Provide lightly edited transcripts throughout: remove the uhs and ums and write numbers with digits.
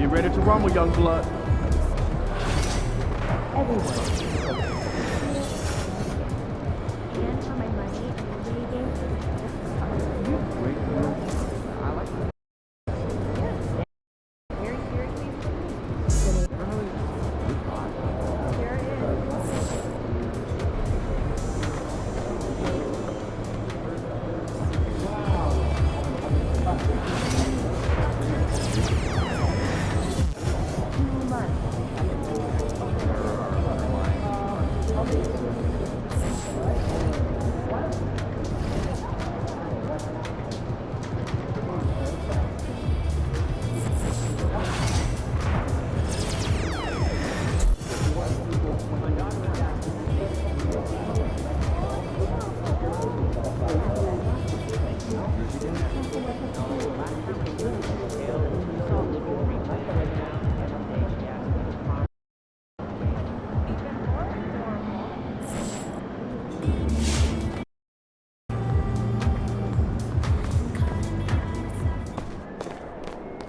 Get ready to rumble, young blood.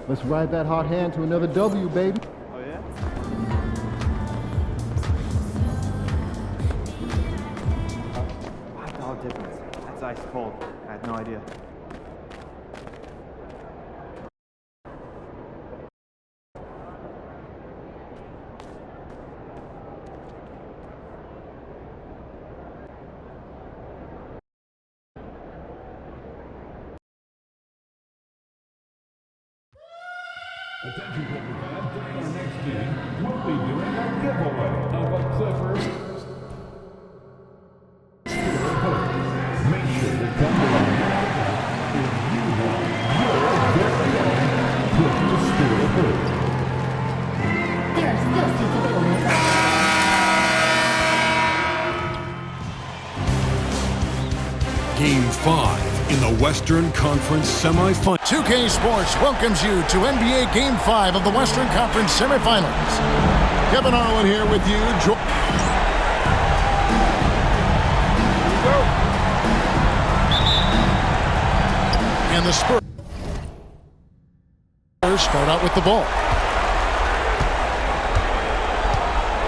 Let's ride that hot hand to another W, baby. Oh, yeah? $5 difference. That's ice cold. I had no idea. Attention Clipper fans, during our next game, we'll be doing a giveaway of a Clippers. Make sure to come to our if you want your very own Clippers Store hood. There are still seats available. Game 5 in the Western Conference semifinals. 2K Sports welcomes you to NBA Game 5 of the Western Conference semifinals. Kevin Harlan here with you. And the Spurs start out with the ball.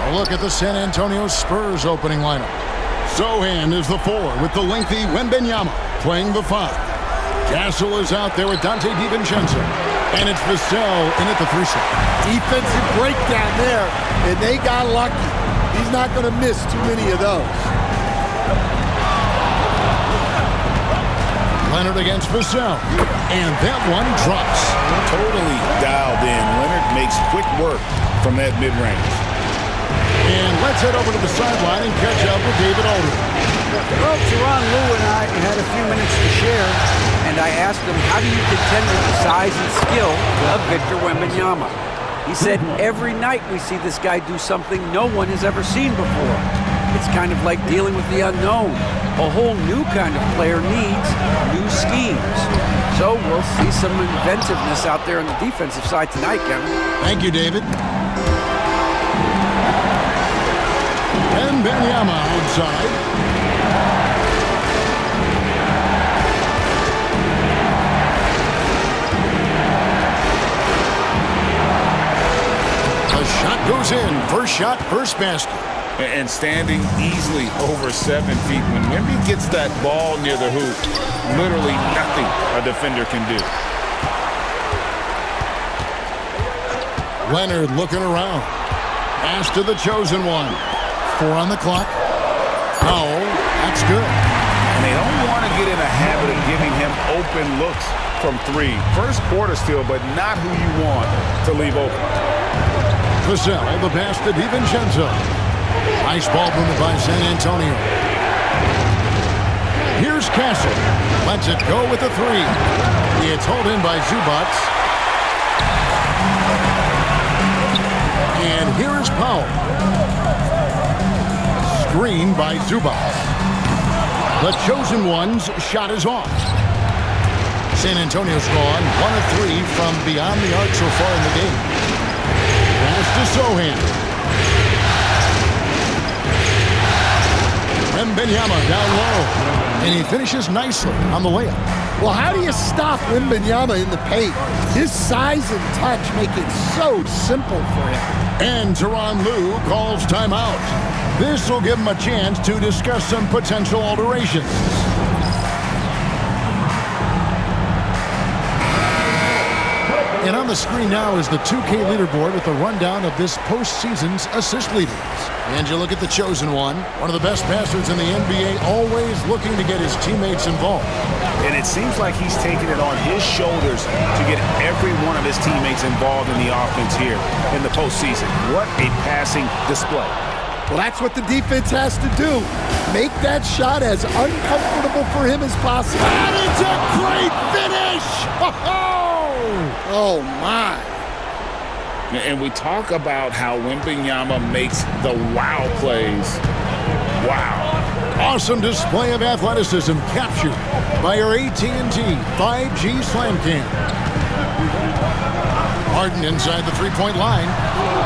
A look at the San Antonio Spurs opening lineup. Sohan is the 4 with the lengthy Wembanyama playing the 5. Castle is out there with Dante DiVincenzo. And it's Vassell in at the 3 slot. Defensive breakdown there, and they got lucky. He's not going to miss too many of those. Leonard against Vassell. And that one drops. Totally dialed in. Leonard makes quick work from that mid-range. And let's head over to the sideline and catch up with David Aldridge. Well, Tyronn Lue and I had a few minutes to share, and I asked him, how do you contend with the size and skill of Victor Wembanyama? He said, every night we see this guy do something no one has ever seen before. It's kind of like dealing with the unknown. A whole new kind of player needs new schemes. So we'll see some inventiveness out there on the defensive side tonight, Kevin. Thank you, David. And Wembanyama outside. The shot goes in. First shot, first basket. And standing easily over 7 feet. When Wemby gets that ball near the hoop, literally nothing a defender can do. Leonard looking around. Pass to the chosen one. 4 on the clock. No, that's good. And they don't want to get in a habit of giving him open looks from 3. First quarter still, but not who you want to leave open. Vassell, the pass to DiVincenzo. Nice ball movement by San Antonio. Here's Castle. Lets it go with the 3. It's hauled in by Zubac. And here's Powell. Screen by Zubac. The chosen one's shot is off. San Antonio's gone 1 of 3 from beyond the arc so far in the game. Pass to Sohan. Wembanyama down low. And he finishes nicely on the layup. Well, how do you stop Wembanyama in the paint? His size and touch make it so simple for him. And Tyronn Lue calls timeout. This will give him a chance to discuss some potential alterations. And on the screen now is the 2K leaderboard with a rundown of this postseason's assist leaders. And you look at the chosen one of the best passers in the NBA, always looking to get his teammates involved. And it seems like he's taking it on his shoulders to get every one of his teammates involved in the offense here in the postseason. What a passing display. Well, that's what the defense has to do. Make that shot as uncomfortable for him as possible. And it's a great finish! Oh, my. And we talk about how Wembanyama makes the wow plays. Wow. Awesome display of athleticism captured by our AT&T 5G Slam Cam. Harden inside the three-point line.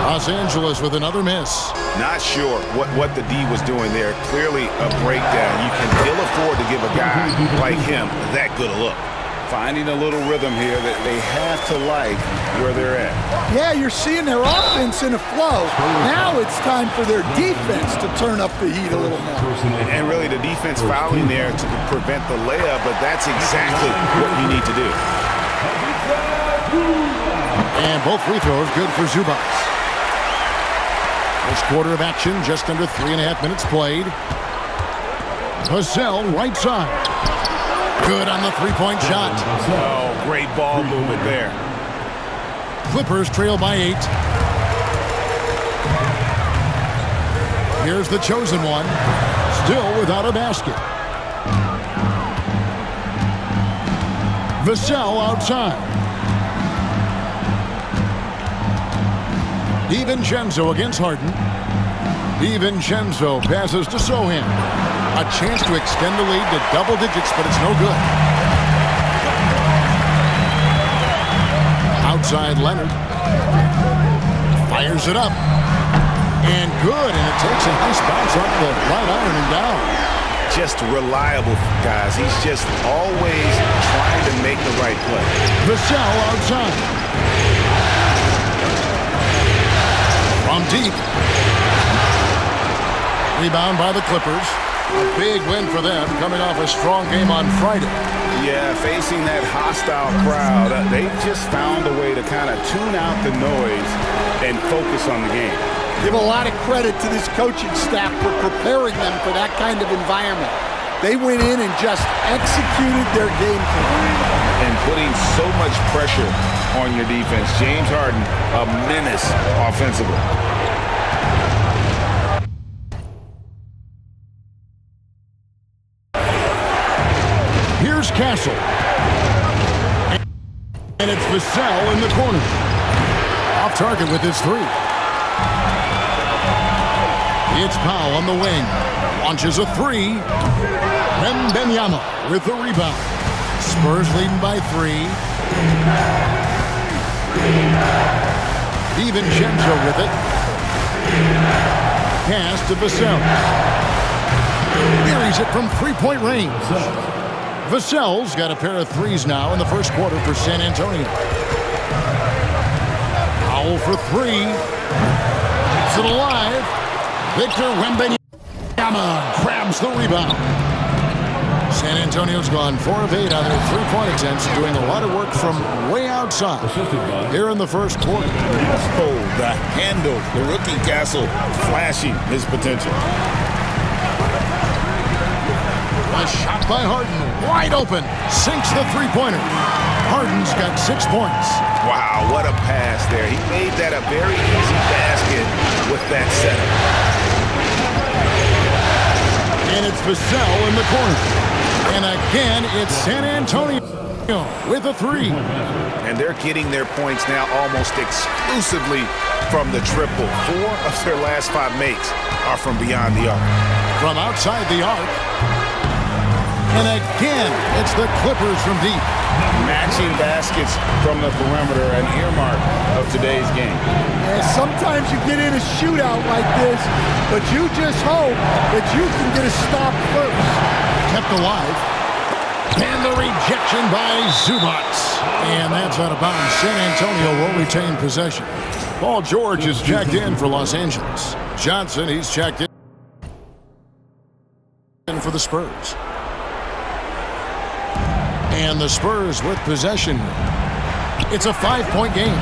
Los Angeles with another miss. Not sure what the D was doing there. Clearly a breakdown. You can ill afford to give a guy like him that good a look. Finding a little rhythm here that they have to like where they're at. Yeah, you're seeing their offense in a flow. Now it's time for their defense to turn up the heat a little more. And really the defense fouling there to prevent the layup, but that's exactly what you need to do. And both free throws good for Zubac. First quarter of action, just under 3.5 minutes played. Vassell, right side. Good on the three-point shot. Oh, great ball movement there. Clippers trail by 8. Here's the chosen one. Still without a basket. Vassell outside. DiVincenzo against Harden. DiVincenzo passes to Sohan. A chance to extend the lead to double digits, but it's no good. Outside Leonard. Fires it up. And good, and it takes a nice bounce off the right iron and down. Just reliable, guys. He's just always trying to make the right play. Vassell outside. From deep. Rebound by the Clippers. A big win for them, coming off a strong game on Friday. Yeah, facing that hostile crowd, they just found a way to kind of tune out the noise and focus on the game. Give a lot of credit to this coaching staff for preparing them for that kind of environment. They went in and just executed their game plan. And putting so much pressure on your defense. James Harden, a menace offensively. Here's Castle. And it's Vassell in the corner. Off target with his three. It's Powell on the wing. Launches a three. Wembanyama with the rebound. Spurs leading by 3. DiVincenzo with it. Pass to Vassell. Buries it from three-point range. Vassell's got a pair of threes now in the first quarter for San Antonio. Powell for 3. Keeps it alive. Victor Wembanyama grabs the rebound. San Antonio's gone 4 of 8 on their three-point attempts, doing a lot of work from way outside here in the first quarter. Oh, the handle. The rookie Castle flashing his potential. A shot by Harden, wide open, sinks the three-pointer. Harden's got 6 points. Wow, what a pass there. He made that a very easy basket with that setup. And it's Vassell in the corner. And again, it's San Antonio with a 3. And they're getting their points now almost exclusively from the triple. 4 of their last 5 makes are from beyond the arc. From outside the arc. And again, it's the Clippers from deep. Matching baskets from the perimeter, an earmark of today's game. Yeah, sometimes you get in a shootout like this, but you just hope that you can get a stop first. Kept alive. And the rejection by Zubats. And that's out of bounds. San Antonio will retain possession. Paul George is checked in for Los Angeles. Johnson, he's checked in for the Spurs. And the Spurs with possession. It's a 5-point game.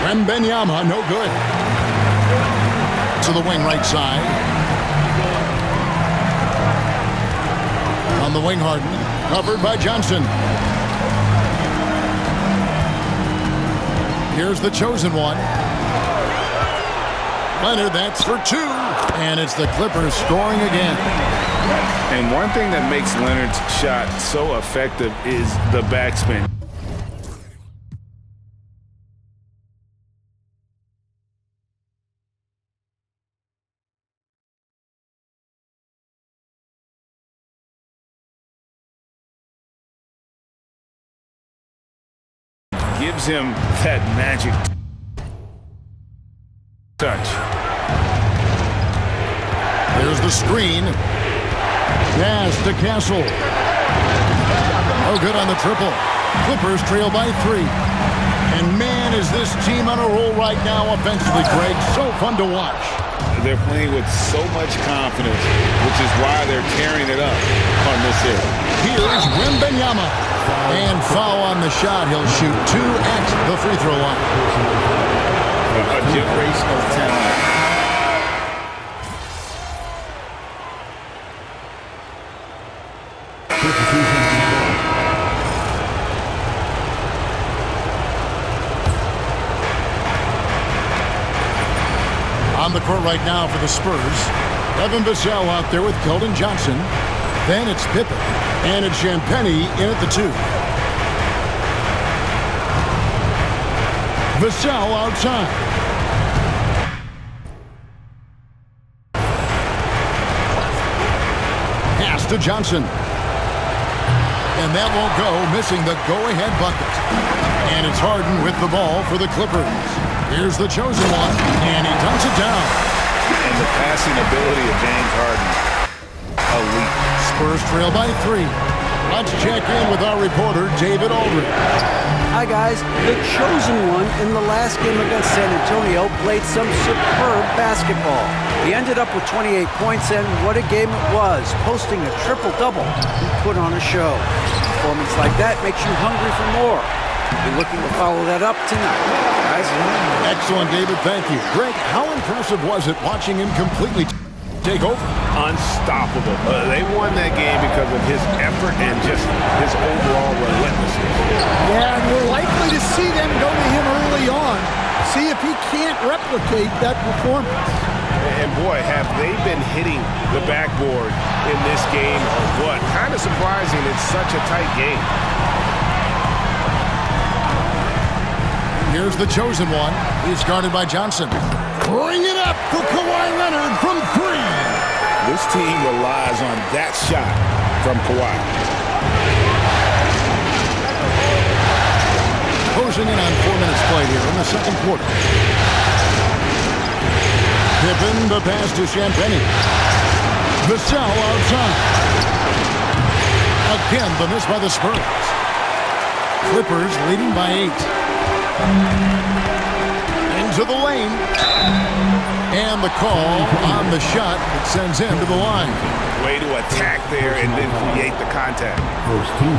Wembanyama, no good. To the wing right side. On the wing, Harden. Covered by Johnson. Here's the chosen one. Leonard, that's for two. And it's the Clippers scoring again. And one thing that makes Leonard's shot so effective is the backspin. Gives him that magic touch. There's the screen. Pass to Castle. Oh, good on the triple. Clippers trail by 3. And man, is this team on a roll right now offensively, Greg. So fun to watch. They're playing with so much confidence, which is why they're tearing it up on this hit. Here's Wembanyama. And foul on the shot. He'll shoot 2 at the free throw line. A generational talent. On the court right now for the Spurs. Evan Vassell out there with Keldon Johnson. Then it's Pippen. And it's Champagnie in at the 2. Vassell outside. Pass to Johnson. And that won't go, missing the go-ahead bucket. And it's Harden with the ball for the Clippers. Here's the chosen one, and he dunks it down. And the passing ability of James Harden, elite. Spurs trail by 3. Let's check in with our reporter, David Aldridge. Hi, guys. The chosen one in the last game against San Antonio played some superb basketball. He ended up with 28 points, and what a game it was, posting a triple-double. He put on a show. A performance like that makes you hungry for more. We're looking to follow that up tonight, guys. Excellent, David. Thank you. Greg, how impressive was it watching him completely take over? Unstoppable. They won that game because of his effort and just his overall relentlessness. Yeah, and we're likely to see them go to him early on. See if he can't replicate that performance. And boy, have they been hitting the backboard in this game or what? Kind of surprising. It's such a tight game. Here's the chosen one. He's guarded by Johnson. Bring it up for Kawhi Leonard from 3. This team relies on that shot from Kawhi. Closing in on 4 minutes played here in the second quarter. Pippen, the pass to Champagnie. Vassell outside. Again, the miss by the Spurs. Clippers leading by 8. Into the lane. And the call on the shot that sends him to the line. Way to attack there and then create the contact.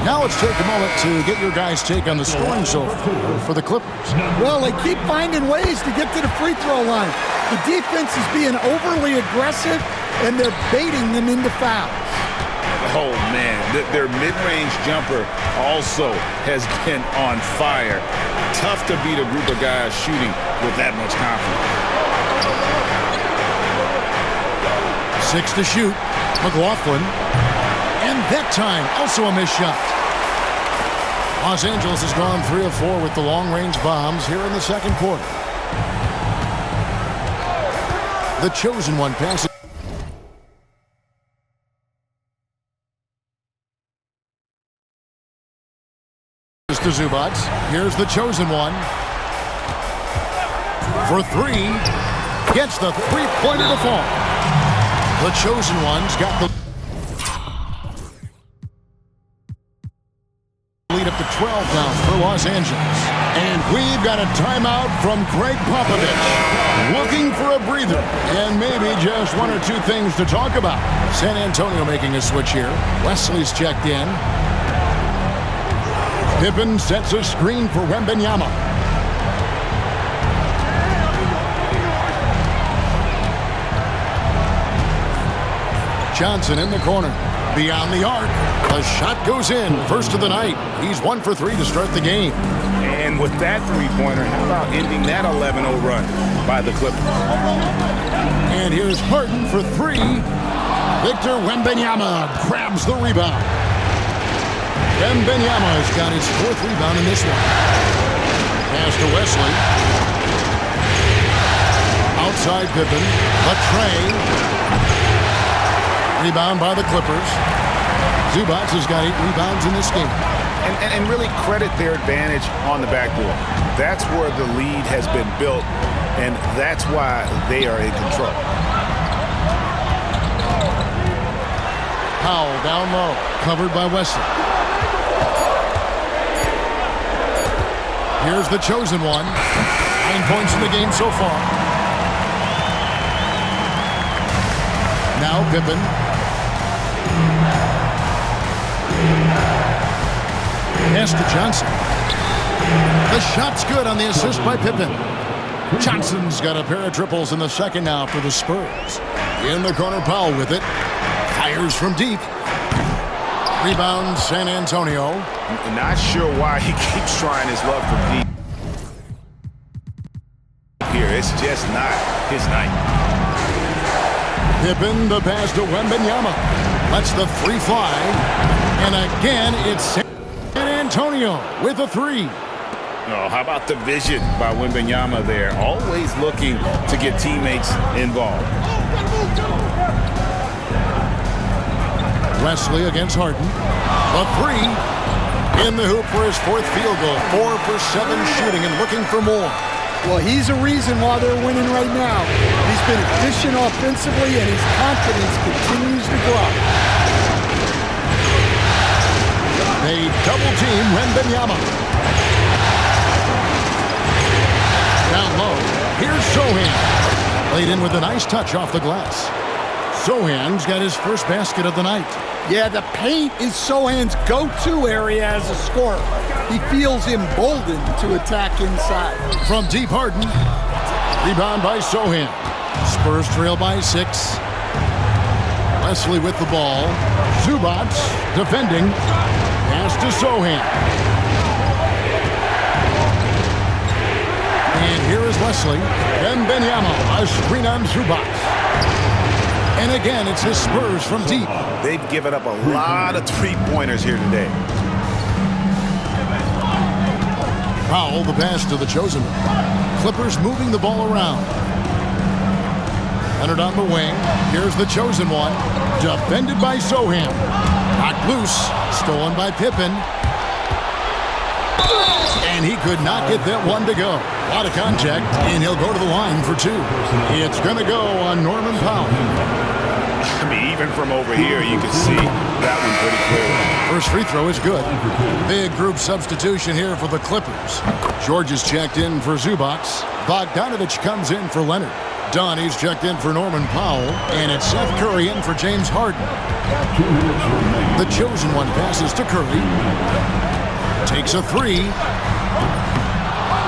Now let's take a moment to get your guys' take on the scoring so far for the Clippers. Well, they keep finding ways to get to the free throw line. The defense is being overly aggressive, and they're baiting them into fouls. Oh, man. Their mid-range jumper also has been on fire. Tough to beat a group of guys shooting with that much confidence. 6 to shoot. McLaughlin. And that time, also a missed shot. Los Angeles has gone 3 of 4 with the long-range bombs here in the second quarter. The chosen one passes to Zubats. Here's the chosen one. For 3. Gets the three-pointer to fall. The chosen one's got the lead up to 12 now for Los Angeles. And we've got a timeout from Greg Popovich. Looking for a breather and maybe just one or two things to talk about. San Antonio making a switch here. Wesley's checked in. Pippen sets a screen for Wembanyama. Johnson in the corner. Beyond the arc. The shot goes in. First of the night. He's 1 for 3 to start the game. And with that three-pointer, how about ending that 11-0 run by the Clippers? And here's Harden for 3. Victor Wembanyama grabs the rebound. Wembanyama has got his 4th rebound in this one. Pass to Wesley. Outside Pippen. Latray. Rebound by the Clippers. Zubac has got 8 rebounds in this game. And really credit their advantage on the backboard. That's where the lead has been built, and that's why they are in control. Powell down low, covered by Wesley. Here's the chosen one. 9 points in the game so far. Now Pippen. Pass to Johnson. The shot's good on the assist by Pippen. Johnson's got a pair of triples in the second now for the Spurs. In the corner, Powell with it. Fires from deep. Rebound, San Antonio. Not sure why he keeps trying his luck from deep. Here, it's just not his night. Pippen, the pass to Wembanyama. Lets the 3 fly. And again, it's San Antonio with a 3. Oh, how about the vision by Wembanyama there? Always looking to get teammates involved. Wesley against Harden. A 3. In the hoop for his 4th field goal. 4 for 7 shooting and looking for more. Well, he's a reason why they're winning right now. He's been efficient offensively, and his confidence continues to grow. They double-team Wembanyama. Down low. Here's Sohan. Laid in with a nice touch off the glass. Sohan's got his first basket of the night. Yeah, the paint is Sohan's go-to area as a scorer. He feels emboldened to attack inside. From deep, Harden. Rebound by Sohan. Spurs trail by 6. Wesley with the ball. Zubac defending. Pass to Sohan. And here is Wesley. Wembanyama, a screen on Zubac. And again, it's his Spurs from deep. They've given up a lot of three-pointers here today. Powell, the pass to the chosen one. Clippers moving the ball around. Leonard on the wing. Here's the chosen one. Defended by Sohan. Knocked loose. Stolen by Pippen. And he could not get that one to go. A lot of contact, and he'll go to the line for 2. It's going to go on Norman Powell. I mean, even from over here, you can see that one pretty clearly. First free throw is good. Big group substitution here for the Clippers. George is checked in for Zubac. Bogdanovich comes in for Leonard. Donnie's checked in for Norman Powell. And it's Seth Curry in for James Harden. The chosen one passes to Curry. Takes a 3.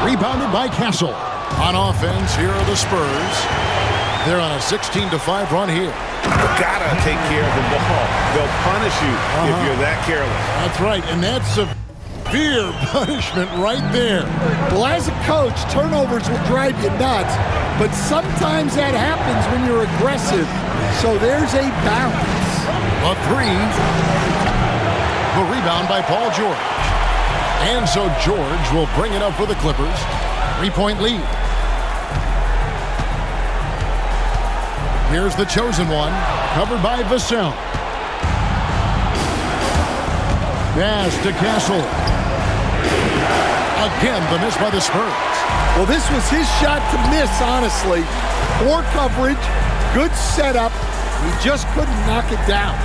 Rebounded by Castle. On offense, here are the Spurs. They're on a 16-5 run here. Gotta take care of the ball. They'll punish you if you're that careless. That's right, and that's severe punishment right there. Well, as a coach, turnovers will drive you nuts, but sometimes that happens when you're aggressive. So there's a balance. A 3. The rebound by Paul George. And so George will bring it up for the Clippers. 3-point lead. Here's the chosen one, covered by Vassell. Pass to Castle. Again, the miss by the Spurs. Well, this was his shot to miss, honestly. Poor coverage, good setup. He just couldn't knock it down.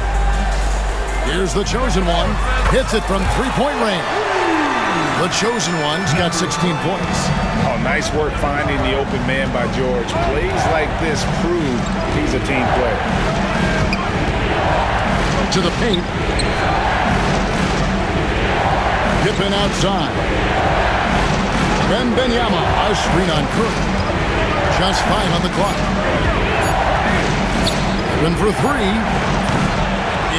Here's the chosen one. Hits it from three-point range. The chosen one's got 16 points. Oh, nice work finding the open man by George. Plays like this prove he's a team player. To the paint. Pippen outside. Wembanyama, a screen on Curry. Just 5 on the clock. Open for three.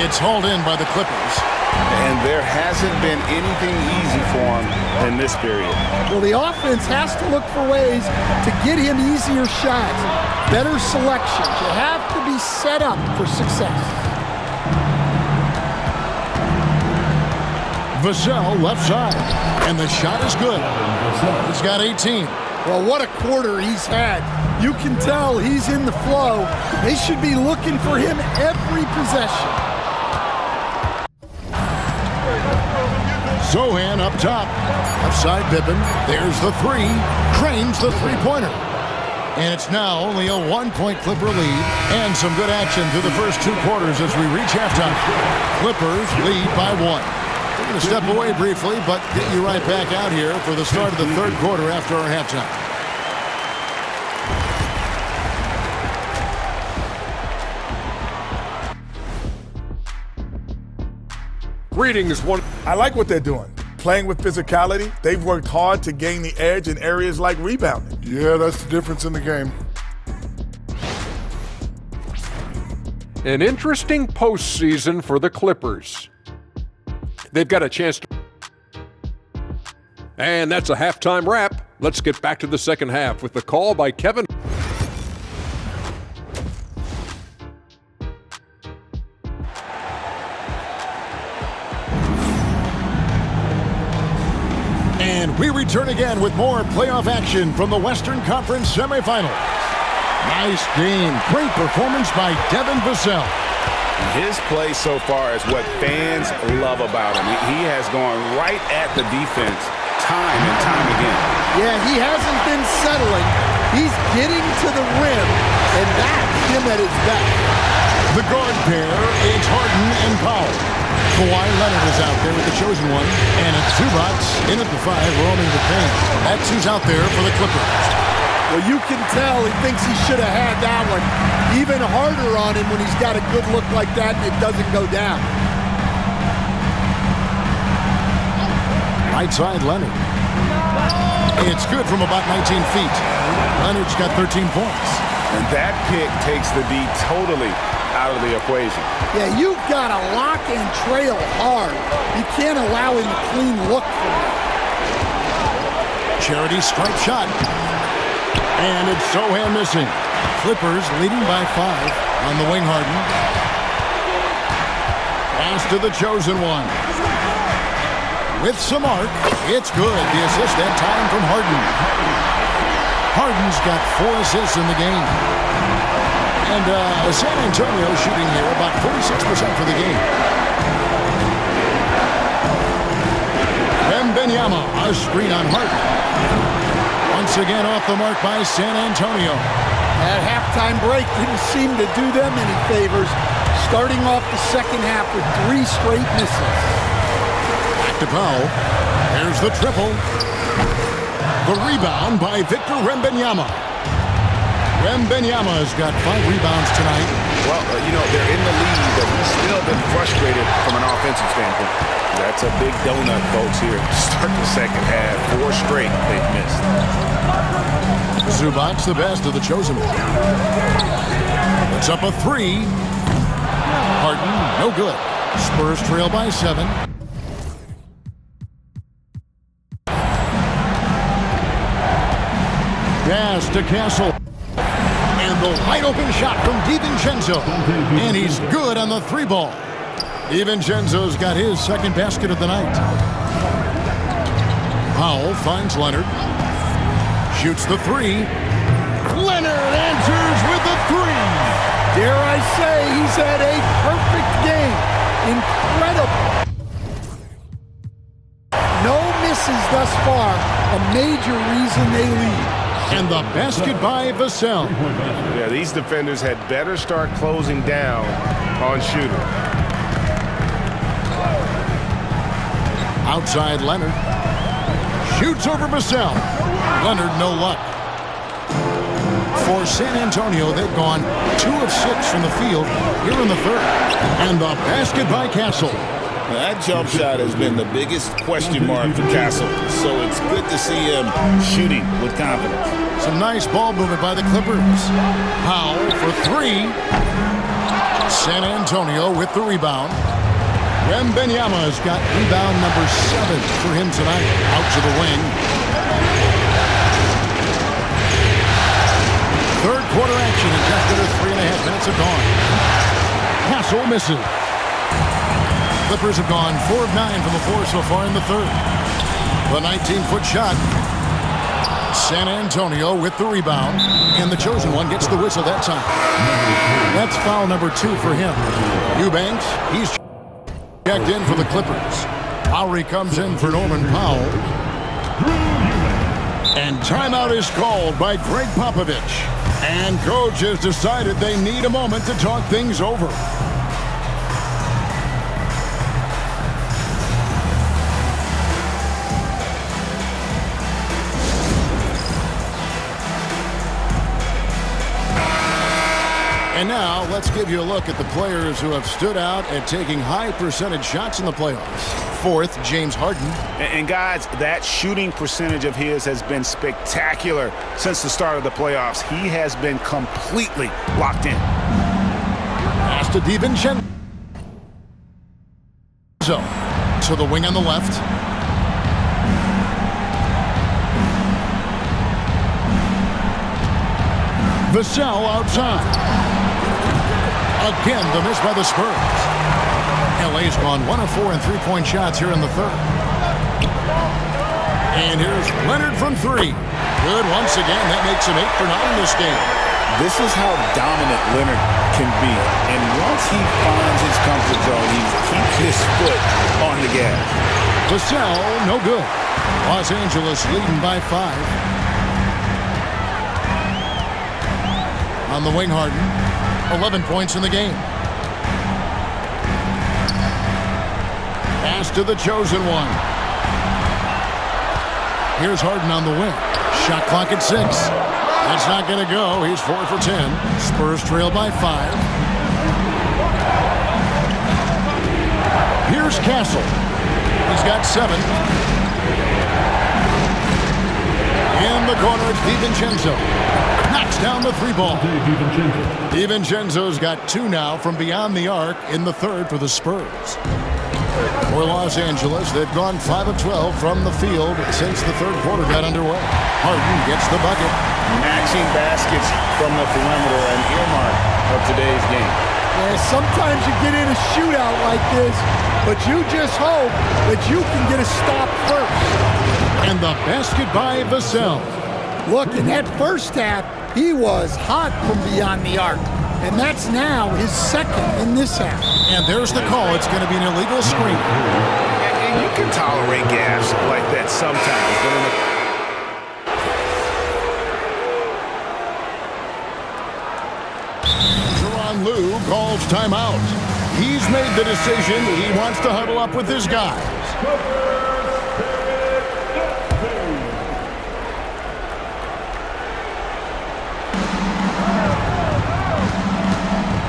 It's hauled in by the Clippers. And there hasn't been anything easy for him in this period. Well, the offense has to look for ways to get him easier shots, better selections. You have to be set up for success. Vassell left side, and the shot is good. He's got 18. Well, what a quarter he's had. You can tell he's in the flow. They should be looking for him every possession. Zohan up top. Left side Pippen. There's the three. Cranes the three-pointer. And it's now only a 1-point Clipper lead. And some good action through the first 2 quarters as we reach halftime. Clippers lead by 1. We're going to step away briefly, but get you right back out here for the start of the third quarter after our halftime. Greetings, one. I like what they're doing. Playing with physicality, they've worked hard to gain the edge in areas like rebounding. Yeah, that's the difference in the game. An interesting postseason for the Clippers. They've got a chance to... And that's a halftime wrap. Let's get back to the second half with the call by Kevin. And we return again with more playoff action from the Western Conference semifinals. Nice game. Great performance by Devin Vassell. His play so far is what fans love about him. He has gone right at the defense time and time again. Yeah, he hasn't been settling. He's getting to the rim, and that's him at his best. The guard pair, it's Harden and Powell. Kawhi Leonard is out there with the chosen one, and it's Zubac in at the 5, roaming the paint. That's who's out there for the Clippers. Well, you can tell he thinks he should have had that one. Even harder on him when he's got a good look like that and it doesn't go down. Right side, Leonard. It's good from about 19 feet. Leonard's got 13 points. And that pick takes the D totally out of the equation. Yeah, you've got to lock and trail hard. You can't allow him a clean look from that. Charity stripe shot. And it's Zohan missing. Clippers leading by 5 on the wing. Harden. Pass to the chosen one. With some arc, it's good. The assist that time from Harden. Harden's got 4 assists in the game. And San Antonio shooting here about 46% for the game. Wembanyama, a screen on Harden. Once again off the mark by San Antonio. That halftime break didn't seem to do them any favors. Starting off the second half with 3 straight misses. Back to Powell. There's the triple. The rebound by Victor Wembanyama. Wembanyama's got 5 rebounds tonight. Well, they're in the lead, but he's still been frustrated from an offensive standpoint. That's a big donut, folks, here. Start the second half. 4 straight they've missed. Zubac, the best of the chosen one. Puts up a 3. Harden, no good. Spurs trail by 7. Pass to Castle. And the wide-open shot from DiVincenzo. And he's good on the 3 ball. DiVincenzo's got his second basket of the night. Powell finds Leonard. Shoots the 3. Leonard answers with the 3. Dare I say he's had a perfect game. Incredible. No misses thus far. A major reason they lead. And the basket by Vassell. Yeah, these defenders had better start closing down on shooting. Outside Leonard. Shoots over Vassell. Leonard, no luck. For San Antonio, they've gone 2 of 6 from the field here in the third. And the basket by Castle. That jump shot has been the biggest question mark for Castle, so it's good to see him shooting with confidence. Some nice ball movement by the Clippers. Powell for 3. San Antonio with the rebound. Wembanyama's got rebound number 7 for him tonight. Out to the wing. Third quarter action in just under 3.5 minutes have gone. Castle misses. Clippers have gone 4 of 9 from the floor so far in the third. The 19-foot shot. San Antonio with the rebound. And the chosen one gets the whistle that time. That's foul number 2 for him. Eubanks, he's checked in for the Clippers. Lowry comes in for Norman Powell. And timeout is called by Greg Popovich. And coach has decided they need a moment to talk things over. And now, let's give you a look at the players who have stood out at taking high percentage shots in the playoffs. Fourth, James Harden. And guys, that shooting percentage of his has been spectacular since the start of the playoffs. He has been completely locked in. Pass to DiVincenzo. To the wing on the left. Vassell outside. Again, the miss by the Spurs. LA's gone 1 of 4 in three-point shots here in the third. And here's Leonard from 3. Good once again. That makes him 8 for 9 in this game. This is how dominant Leonard can be. And once he finds his comfort zone, he keeps his foot on the gas. Vassell, no good. Los Angeles leading by 5. On the wing, Harden. 11 points in the game. Pass to the chosen one. Here's Harden on the wing. Shot clock at 6. That's not going to go. He's 4 for 10. Spurs trail by 5. Here's Castle. He's got 7. In the corner, it's DiVincenzo. Knocks down the 3 ball. DiVincenzo's got 2 now from beyond the arc in the third for the Spurs. For Los Angeles, they've gone 5 of 12 from the field since the third quarter got underway. Harden gets the bucket. Matching baskets from the perimeter, an earmark of today's game. Yeah, sometimes you get in a shootout like this, but you just hope that you can get a stop first. And the basket by Vassell. Look, in that first half, he was hot from beyond the arc. And that's now his second in this half. And there's the call. It's going to be an illegal screen. And you can tolerate gaps like that sometimes. Tyronn Lue calls timeout. He's made the decision. He wants to huddle up with his guys.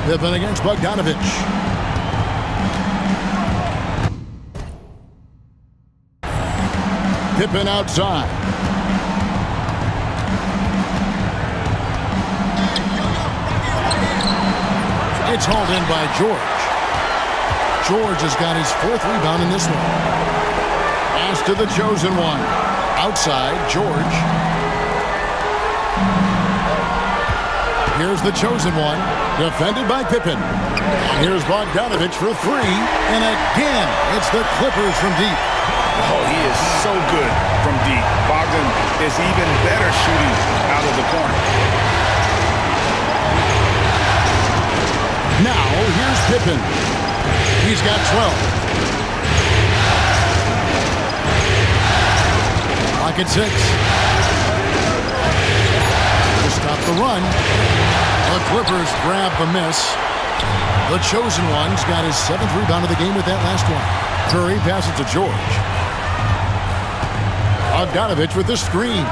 Pippen against Bogdanovich. Pippen outside. It's hauled in by George. George has got his 4th rebound in this one. Pass to the chosen one. Outside, George. Here's the chosen one. Defended by Pippen. Here's Bogdanovich for 3. And again, it's the Clippers from deep. Oh, he is so good from deep. Bogdan is even better shooting out of the corner. Now, here's Pippen. He's got 12. Clock at 6. To stop the run. The Clippers grab the miss. The chosen one's got his 7th rebound of the game with that last one. Curry passes to George. Bogdanovich with the screen.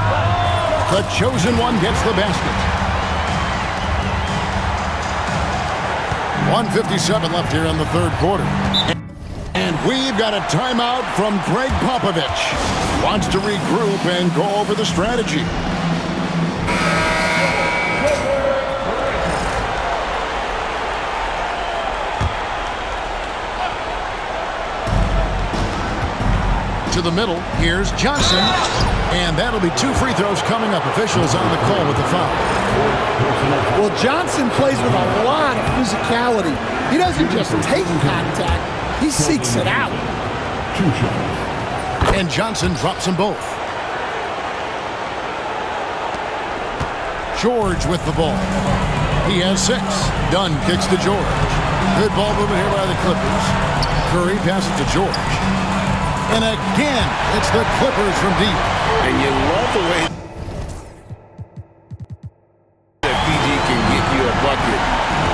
The chosen one gets the basket. 1:57 left here in the third quarter. And we've got a timeout from Greg Popovich. Wants to regroup and go over the strategy. To the middle, here's Johnson. And that'll be 2 free throws coming up. Officials on the call with the foul. Well, Johnson plays with a lot of physicality. He doesn't just take contact, he seeks it out. And Johnson drops them both. George with the ball. He has 6. Dunn kicks to George. Good ball movement here by the Clippers. Curry passes to George. And again, it's the Clippers from deep. And you love the way that PG can get you a bucket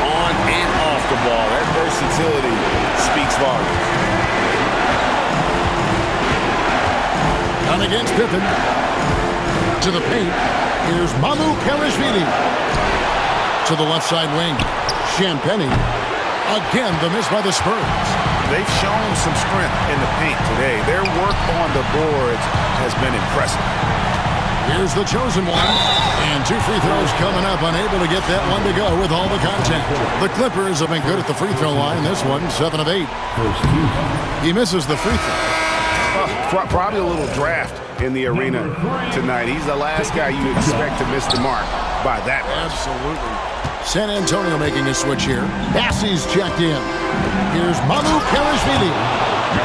on and off the ball. That versatility speaks volumes. Down against Pippen. To the paint. Here's Mamukelashvili. To the left side wing. Champagnie. Again, the miss by the Spurs. They've shown some strength in the paint today. Their work on the boards has been impressive. Here's the chosen one. And 2 free throws coming up. Unable to get that one to go with all the contact. The Clippers have been good at the free throw line. This one, 7 of 8. He misses the free throw. Probably a little draft in the arena tonight. He's the last guy you expect to miss the mark by that much. Absolutely. San Antonio making a switch here. Bassey's checked in. Here's Mamukelashvili.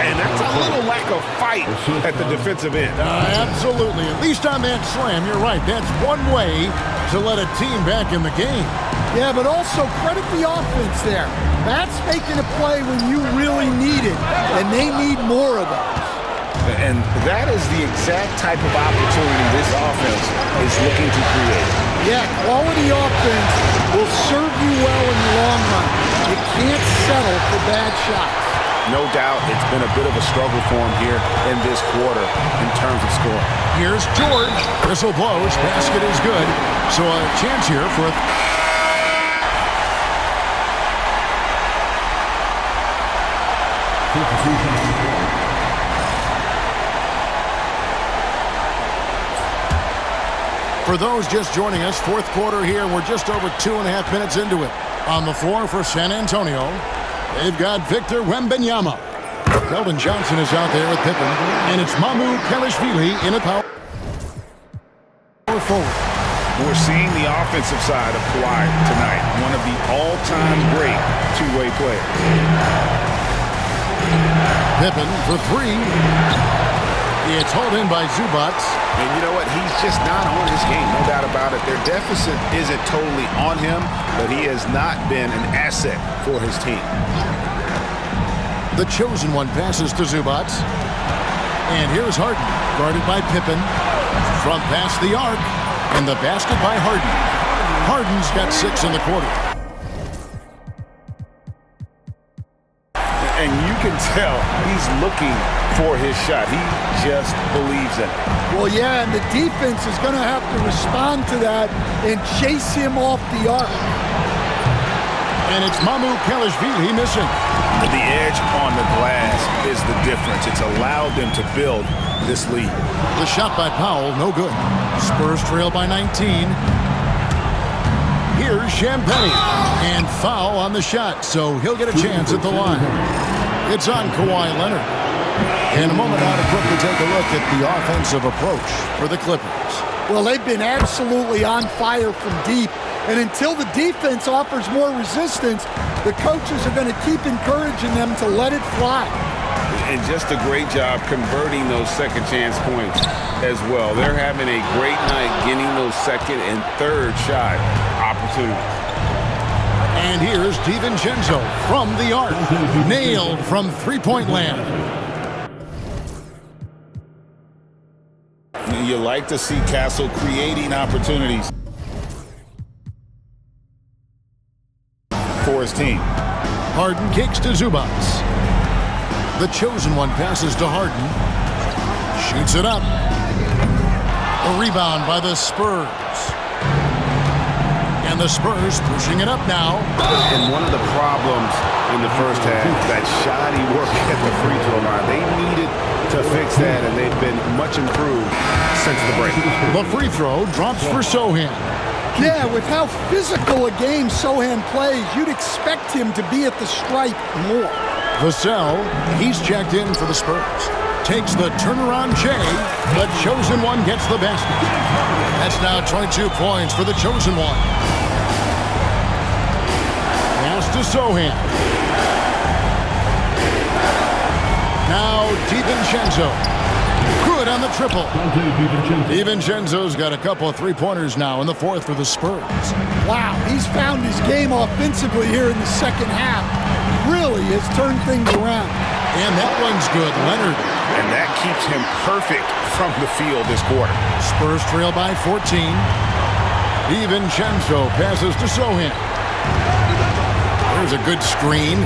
And that's a little lack of fight at the defensive end. Absolutely. At least on that slam, you're right. That's one way to let a team back in the game. Yeah, but also credit the offense there. That's making a play when you really need it, and they need more of those. And that is the exact type of opportunity this offense is looking to create. Yeah, quality offense will serve you well in the long run. You can't settle for bad shots. No doubt it's been a bit of a struggle for him here in this quarter in terms of scoring. Here's George. Whistle blows. Basket is good. So a chance here for a... For those just joining us, fourth quarter here. We're just over 2.5 minutes into it. On the floor for San Antonio, they've got Victor Wembanyama. Keldon Johnson is out there with Pippen. And it's Mamukelashvili in a power forward. We're seeing the offensive side of Kawhi tonight. One of the all-time great two-way players. Pippen for 3. It's hauled in by Zubac. And you know what? He's just not on his game, no doubt about it. Their deficit isn't totally on him, but he has not been an asset for his team. The chosen one passes to Zubac. And here's Harden, guarded by Pippen. From past the arc, and the basket by Harden. Harden's got 6 in the quarter. And you can tell he's looking for his shot. He just believes in it. Well, yeah, and the defense is going to have to respond to that and chase him off the arc. And it's Mamukelashvili missing. The edge on the glass is the difference. It's allowed them to build this lead. The shot by Powell, no good. Spurs trail by 19. Here's Champagnie. And foul on the shot, so he'll get a chance at the line. It's on Kawhi Leonard. In a moment now to quickly take a look at the offensive approach for the Clippers. Well, they've been absolutely on fire from deep. And until the defense offers more resistance, the coaches are going to keep encouraging them to let it fly. And just a great job converting those second chance points as well. They're having a great night getting those second and third shot opportunities. And here's DiVincenzo from the arc. Nailed from three-point land. You like to see Castle creating opportunities for his team. Harden kicks to Zubac. The chosen one passes to Harden. Shoots it up. rebound by the Spurs. And the Spurs pushing it up now. And one of the problems in the first half, that shoddy work at the free throw line. They needed to fix that, and they've been much improved since the break. The free throw drops for Sochan. Yeah, with how physical a game Sochan plays, you'd expect him to be at the stripe more. Vassell, he's checked in for the Spurs. Takes the turnaround J. The chosen one gets the basket. That's now 22 points for the chosen one. Pass to Sochan. Now DiVincenzo. Good on the triple. DiVincenzo's got a couple of three-pointers now in the fourth for the Spurs. Wow, he's found his game offensively here in the second half. Really has turned things around. And that one's good, Leonard. And that keeps him perfect from the field this quarter. Spurs trail by 14. DiVincenzo passes to Sochan. There's a good screen.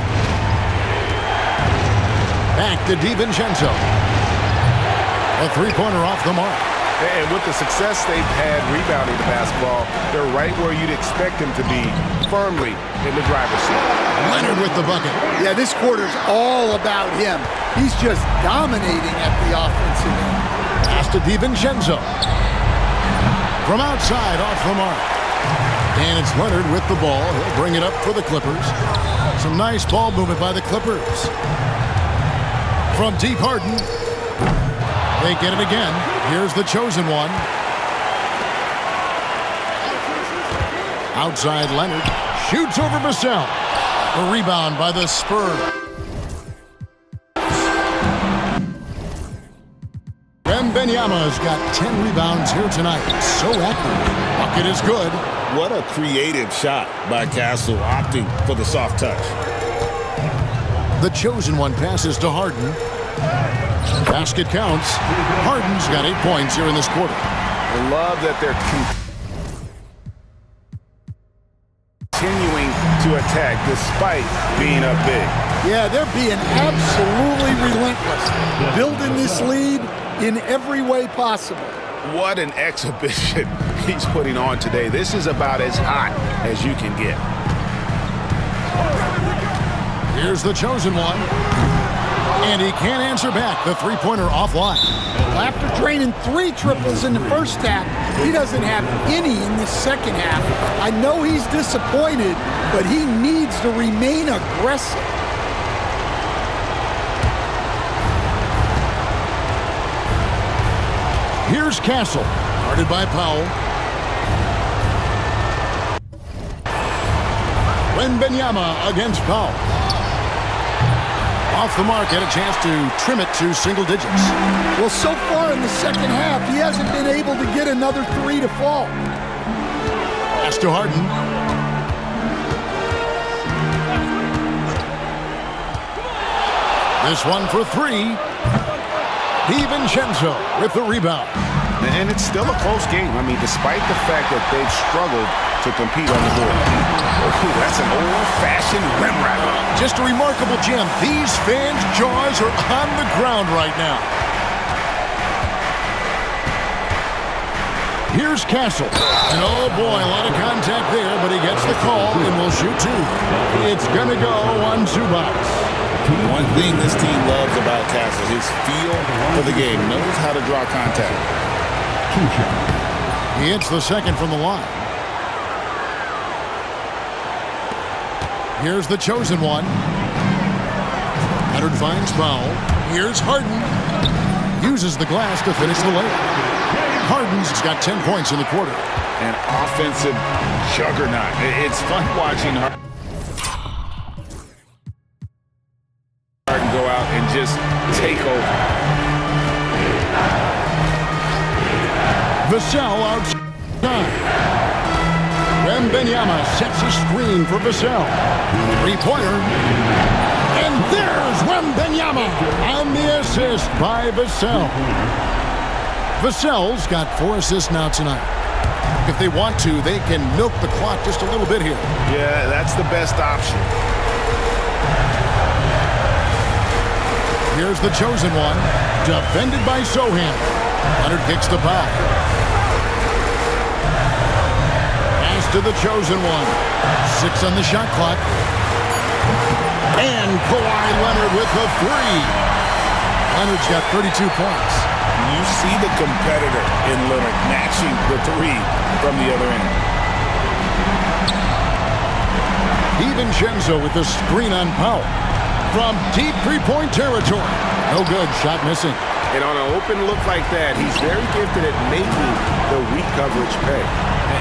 Back to DiVincenzo. A three-pointer off the mark. And with the success they've had rebounding the basketball, they're right where you'd expect them to be, firmly in the driver's seat. Leonard with the bucket. Yeah, this quarter's all about him. He's just dominating at the offensive end. Pass to DiVincenzo. From outside, off the mark. And it's Leonard with the ball. He'll bring it up for the Clippers. Some nice ball movement by the Clippers. From deep, Harden. They get it again. Here's the chosen one. Outside Leonard. Shoots over Vassell. A rebound by the Spurs. Wembanyama's got 10 rebounds here tonight. So active. Bucket is good. What a creative shot by Castle, opting for the soft touch. The chosen one passes to Harden. Basket counts. Harden's got 8 points here in this quarter. I love that they're continuing to attack despite being up big. Yeah, they're being absolutely relentless. Building this lead in every way possible. What an exhibition he's putting on today. This is about as hot as you can get. Here's the chosen one. And he can't answer back. The three-pointer offline. Well, after draining 3 triples in the first half, he doesn't have any in the second half. I know he's disappointed, but he needs to remain aggressive. Here's Castle. Guarded by Powell. Wembanyama against Powell. Off the mark, had a chance to trim it to single digits. Well, so far in the second half, he hasn't been able to get another 3 to fall. Pass to Harden. This one for 3. DiVincenzo with the rebound. And it's still a close game. I mean, despite the fact that they've struggled to compete on the board. Ooh, that's an old-fashioned rim wrapper. Just a remarkable gem. These fans' jaws are on the ground right now. Here's Castle. And oh boy, a lot of contact there, but he gets the call and will shoot 2. It's gonna go on Zubac. One thing this team loves about Castle, his feel for the game, knows how to draw contact. He hits the second from the line. Here's the chosen one. Leonard finds Powell. Here's Harden. Uses the glass to finish the layup. Harden's got 10 points in the quarter. An offensive juggernaut. It's fun watching Harden go out and just take over. Vassell outside. Wembanyama sets a screen for Vassell. Three-pointer. And there's Wembanyama on the assist by Vassell. Vassell's got 4 assists now tonight. If they want to, they can milk the clock just a little bit here. Yeah, that's the best option. Here's the chosen one. Defended by Sochan. Leonard kicks the foul. to the chosen one. 6 on the shot clock. And Kawhi Leonard with the 3. Leonard's got 32 points. You see the competitor in Leonard matching the 3 from the other end. DiVincenzo with the screen on Powell. From deep three-point territory. No good. Shot missing. And on an open look like that, he's very gifted at making the weak coverage pay.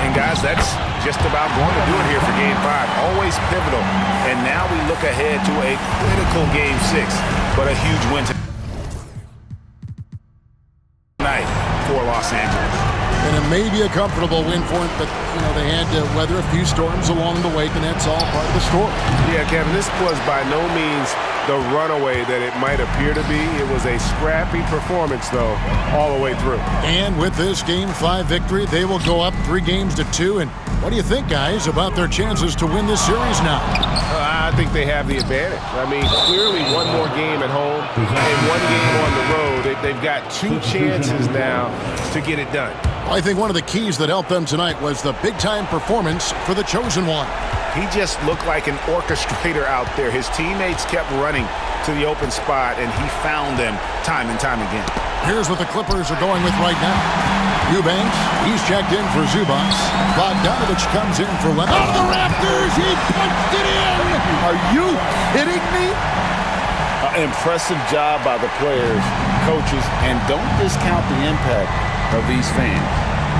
And guys, that's just about going to do it here for Game 5. Always pivotal. And now we look ahead to a critical Game 6. But a huge win tonight for Los Angeles. And it may be a comfortable win for him, but, you know, they had to weather a few storms along the way, and that's all part of the story. Yeah, Kevin, this was by no means the runaway that it might appear to be. It was a scrappy performance, though, all the way through. And with this Game 5 victory, they will go up 3-2. And what do you think, guys, about their chances to win this series now? I think they have the advantage. I mean, clearly one more game at home and one game on the road. They've got 2 chances now to get it done. I think one of the keys that helped them tonight was the big-time performance for the chosen one. He just looked like an orchestrator out there. His teammates kept running to the open spot, and he found them time and time again. Here's what the Clippers are going with right now. Eubanks, he's checked in for Zubac. Bogdanovich comes in for Leonard. Out of the rafters, he punched it in! Are you kidding me? Impressive job by the players, coaches, and don't discount the impact of these fans.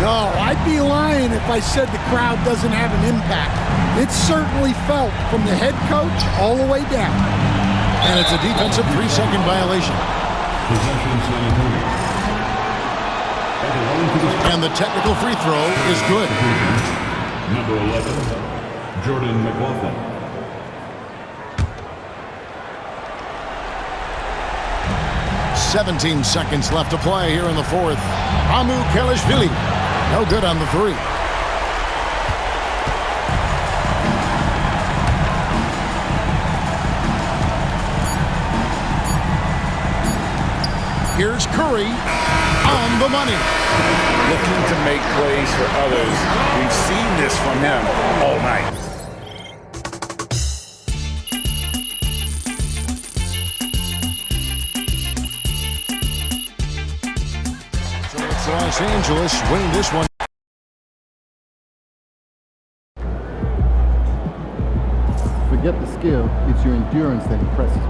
No, I'd be lying if I said the crowd doesn't have an impact. It's certainly felt from the head coach all the way down. And it's a defensive 3-second violation. Possession San Antonio. And the technical free throw is good. Number 11, Jordan McLaughlin. 17 seconds left to play here in the fourth. Amu Kelishvili, no good on the 3. Here's Curry on the money. Looking to make plays for others. We've seen this from him all night. Los Angeles winning this one. Forget the skill, it's your endurance that impresses me.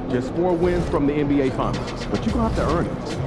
Just 4 wins from the NBA Finals, but you're going to have to earn it.